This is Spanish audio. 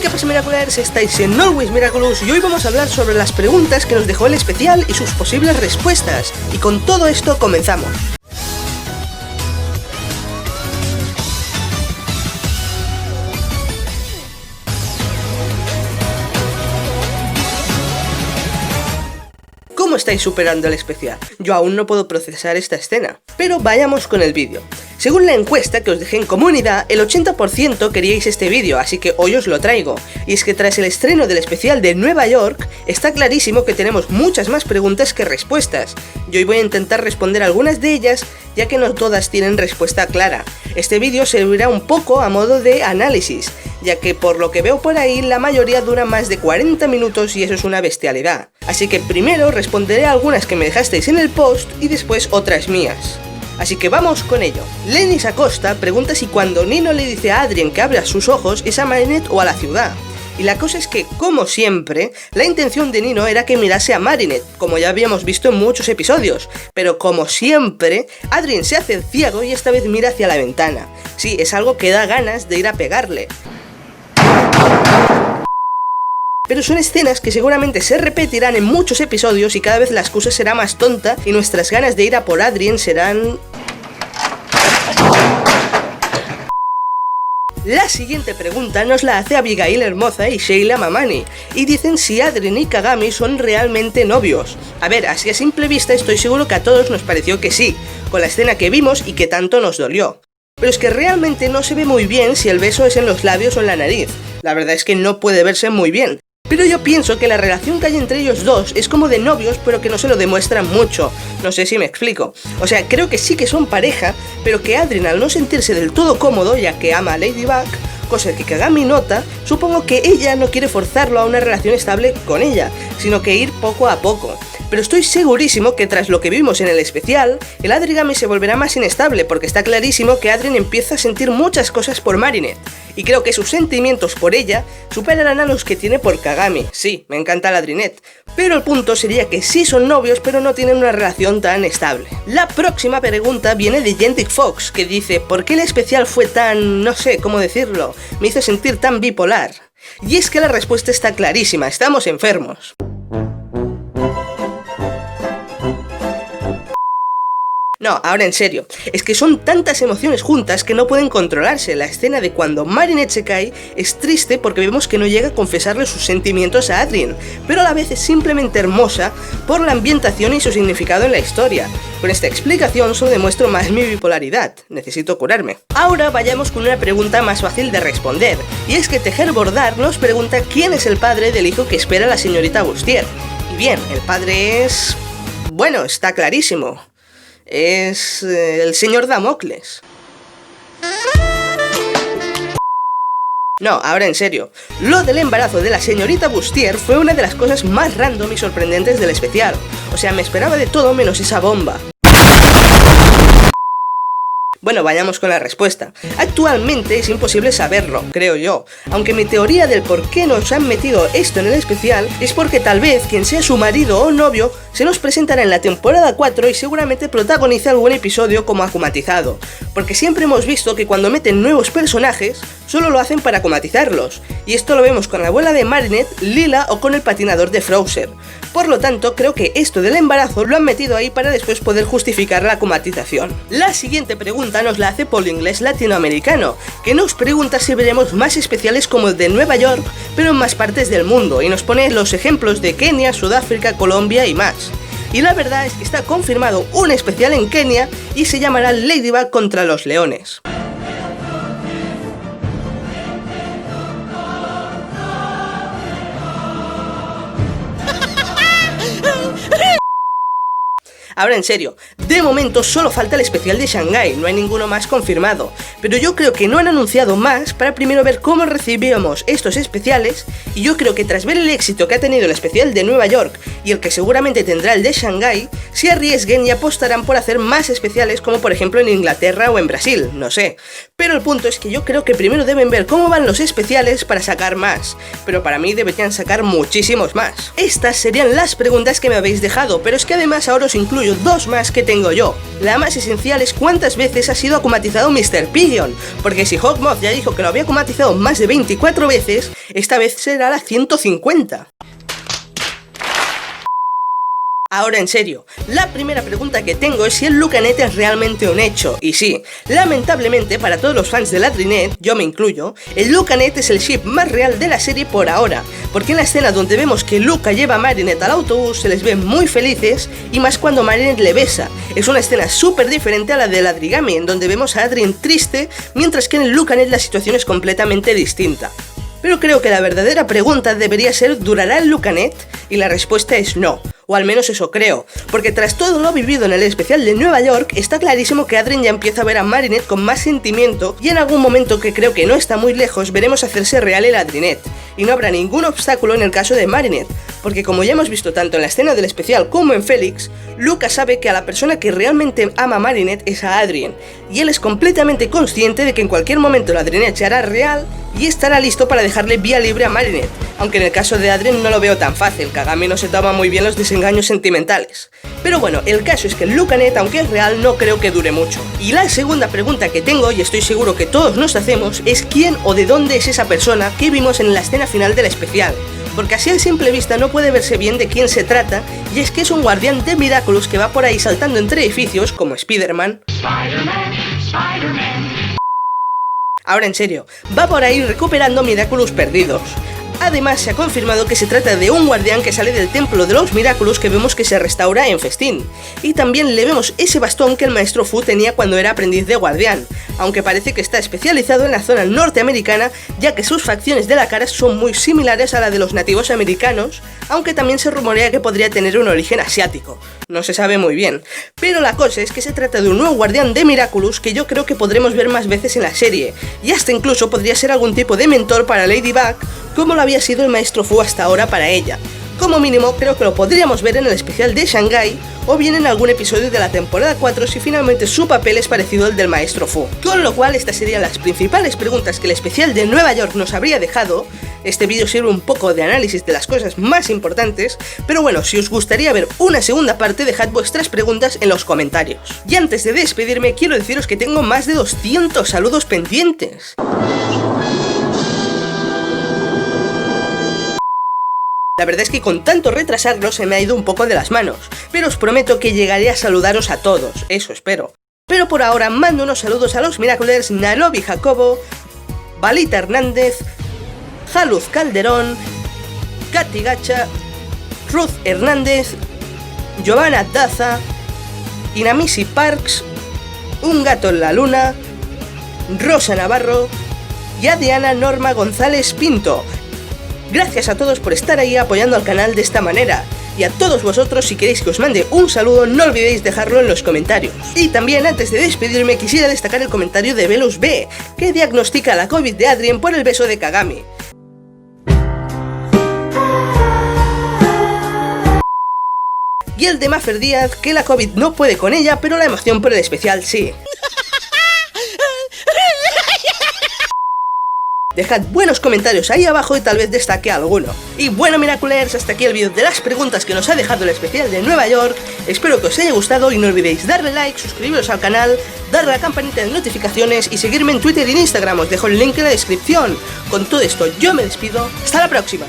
¿Qué pasa, Miraculers? Estáis en Always Miraculous y hoy vamos a hablar sobre las preguntas que nos dejó el especial y sus posibles respuestas. Y con todo esto comenzamos. ¿Cómo estáis superando el especial? Yo aún no puedo procesar esta escena. Pero vayamos con el vídeo. Según la encuesta que os dejé en comunidad, el 80% queríais este vídeo, así que hoy os lo traigo. Y es que tras el estreno del especial de Nueva York, está clarísimo que tenemos muchas más preguntas que respuestas. Yo hoy voy a intentar responder algunas de ellas, ya que no todas tienen respuesta clara. Este vídeo servirá un poco a modo de análisis, ya que por lo que veo por ahí, la mayoría dura más de 40 minutos y eso es una bestialidad. Así que primero responderé a algunas que me dejasteis en el post y después otras mías. Así que vamos con ello. Lenis Acosta pregunta si cuando Nino le dice a Adrien que abra sus ojos es a Marinette o a la ciudad. Y la cosa es que, como siempre, la intención de Nino era que mirase a Marinette, como ya habíamos visto en muchos episodios. Pero como siempre, Adrien se hace el ciego y esta vez mira hacia la ventana. Sí, es algo que da ganas de ir a pegarle. Pero son escenas que seguramente se repetirán en muchos episodios y cada vez la excusa será más tonta y nuestras ganas de ir a por Adrien serán... La siguiente pregunta nos la hace Abigail Hermosa y Sheila Mamani, y dicen si Adrien y Kagami son realmente novios. A ver, así a simple vista estoy seguro que a todos nos pareció que sí, con la escena que vimos y que tanto nos dolió. Pero es que realmente no se ve muy bien si el beso es en los labios o en la nariz. La verdad es que no puede verse muy bien. Pero yo pienso que la relación que hay entre ellos dos es como de novios, pero que no se lo demuestran mucho. No sé si me explico. O sea, creo que sí que son pareja, pero que Adrien, al no sentirse del todo cómodo, ya que ama a Ladybug, cosa que Kagami nota, supongo que ella no quiere forzarlo a una relación estable con ella, sino que ir poco a poco. Pero estoy segurísimo que tras lo que vimos en el especial, el Adrigami se volverá más inestable porque está clarísimo que Adrien empieza a sentir muchas cosas por Marinette. Y creo que sus sentimientos por ella superarán a los que tiene por Kagami. Sí, me encanta la Adrinette, pero el punto sería que sí son novios pero no tienen una relación tan estable. La próxima pregunta viene de Jentic Fox, que dice ¿por qué el especial fue tan... no sé cómo decirlo, me hizo sentir tan bipolar? Y es que la respuesta está clarísima, estamos enfermos. No, ahora en serio, es que son tantas emociones juntas que no pueden controlarse. La escena de cuando Marinette se cae es triste porque vemos que no llega a confesarle sus sentimientos a Adrien, pero a la vez es simplemente hermosa por la ambientación y su significado en la historia. Con esta explicación solo demuestro más mi bipolaridad, necesito curarme. Ahora vayamos con una pregunta más fácil de responder, y es que Tejer Bordar nos pregunta quién es el padre del hijo que espera la señorita Bustier. Y bien, el padre es... bueno, está clarísimo. Es el señor Damocles. No, ahora en serio, lo del embarazo de la señorita Bustier fue una de las cosas más random y sorprendentes del especial. O sea, me esperaba de todo menos esa bomba. Bueno, vayamos con la respuesta. Actualmente es imposible saberlo, creo yo, aunque mi teoría del por qué nos han metido esto en el especial es porque tal vez quien sea su marido o novio se nos presentará en la temporada 4 y seguramente protagonice algún episodio como akumatizado, porque siempre hemos visto que cuando meten nuevos personajes solo lo hacen para akumatizarlos, y esto lo vemos con la abuela de Marinette, Lila o con el patinador de Frowser. Por lo tanto, creo que esto del embarazo lo han metido ahí para después poder justificar la akumatización. La siguiente pregunta nos la hace Paul Inglés Latinoamericano, que nos pregunta si veremos más especiales como el de Nueva York, pero en más partes del mundo, y nos pone los ejemplos de Kenia, Sudáfrica, Colombia y más. Y la verdad es que está confirmado un especial en Kenia y se llamará Ladybug contra los leones. Ahora en serio, de momento solo falta el especial de Shanghái, no hay ninguno más confirmado, pero yo creo que no han anunciado más para primero ver cómo recibíamos estos especiales, y yo creo que tras ver el éxito que ha tenido el especial de Nueva York y el que seguramente tendrá el de Shanghái, se arriesguen y apostarán por hacer más especiales como por ejemplo en Inglaterra o en Brasil, no sé. Pero el punto es que yo creo que primero deben ver cómo van los especiales para sacar más, pero para mí deberían sacar muchísimos más. Estas serían las preguntas que me habéis dejado, pero es que además ahora os incluyo incluyo dos más que tengo yo. La más esencial es cuántas veces ha sido akumatizado Mr. Pigeon, porque si Hawkmoth ya dijo que lo había akumatizado más de 24 veces, esta vez será la 150. Ahora en serio, la primera pregunta que tengo es si el Lucanet es realmente un hecho, y sí, lamentablemente para todos los fans de Ladrinet, yo me incluyo, el Lucanet es el ship más real de la serie por ahora, porque en la escena donde vemos que Luca lleva a Marinette al autobús se les ve muy felices, y más cuando Marinette le besa. Es una escena súper diferente a la de Ladrigami, en donde vemos a Adrien triste, mientras que en el Lucanet la situación es completamente distinta. Pero creo que la verdadera pregunta debería ser ¿durará el Lucanet? Y la respuesta es no. O al menos eso creo, porque tras todo lo vivido en el especial de Nueva York, está clarísimo que Adrien ya empieza a ver a Marinette con más sentimiento y en algún momento que creo que no está muy lejos veremos hacerse real el Adrinet. Y no habrá ningún obstáculo en el caso de Marinette, porque como ya hemos visto tanto en la escena del especial como en Felix, Luca sabe que a la persona que realmente ama a Marinette es a Adrien, y él es completamente consciente de que en cualquier momento el Adrinet se hará real y estará listo para dejarle vía libre a Marinette, aunque en el caso de Adrien no lo veo tan fácil, Kagami no se toma muy bien los desengaños sentimentales. Pero bueno, el caso es que el Lucanet, aunque es real, no creo que dure mucho. Y la segunda pregunta que tengo, y estoy seguro que todos nos hacemos, es quién o de dónde es esa persona que vimos en la escena final del especial. Porque así a simple vista no puede verse bien de quién se trata, y es que es un guardián de Miraculous que va por ahí saltando entre edificios, como Spider-Man. Ahora en serio, va por ahí recuperando Miraculous perdidos. Además se ha confirmado que se trata de un guardián que sale del templo de los Miraculous que vemos que se restaura en Festín. Y también le vemos ese bastón que el maestro Fu tenía cuando era aprendiz de guardián, aunque parece que está especializado en la zona norteamericana, ya que sus facciones de la cara son muy similares a la de los nativos americanos, aunque también se rumorea que podría tener un origen asiático. No se sabe muy bien, pero la cosa es que se trata de un nuevo guardián de Miraculous que yo creo que podremos ver más veces en la serie, y hasta incluso podría ser algún tipo de mentor para Ladybug, como lo había sido el maestro Fu hasta ahora para ella. Como mínimo creo que lo podríamos ver en el especial de Shanghai o bien en algún episodio de la temporada 4 si finalmente su papel es parecido al del maestro Fu. Con lo cual estas serían las principales preguntas que el especial de Nueva York nos habría dejado. Este vídeo sirve un poco de análisis de las cosas más importantes, pero bueno, si os gustaría ver una segunda parte dejad vuestras preguntas en los comentarios. Y antes de despedirme quiero deciros que tengo más de 200 saludos pendientes. La verdad es que con tanto retrasarlo se me ha ido un poco de las manos, pero os prometo que llegaré a saludaros a todos, eso espero. Pero por ahora mando unos saludos a los Miraculers Nairobi Jacobo, Balita Hernández, Jaluz Calderón, Katy Gacha, Ruth Hernández, Giovanna Daza, Inamisi Parks, Un Gato en la Luna, Rosa Navarro y a Diana Norma González Pinto. Gracias a todos por estar ahí apoyando al canal de esta manera. Y a todos vosotros, si queréis que os mande un saludo, no olvidéis dejarlo en los comentarios. Y también, antes de despedirme, quisiera destacar el comentario de Velus B, que diagnostica la COVID de Adrien por el beso de Kagami. Y el de Maffer Díaz, que la COVID no puede con ella, pero la emoción por el especial sí. Dejad buenos comentarios ahí abajo y tal vez destaque alguno. Y bueno, Miraculers, hasta aquí el vídeo de las preguntas que nos ha dejado el especial de Nueva York. Espero que os haya gustado y no olvidéis darle like, suscribiros al canal, darle a la campanita de notificaciones y seguirme en Twitter y en Instagram. Os dejo el link en la descripción. Con todo esto yo me despido. ¡Hasta la próxima!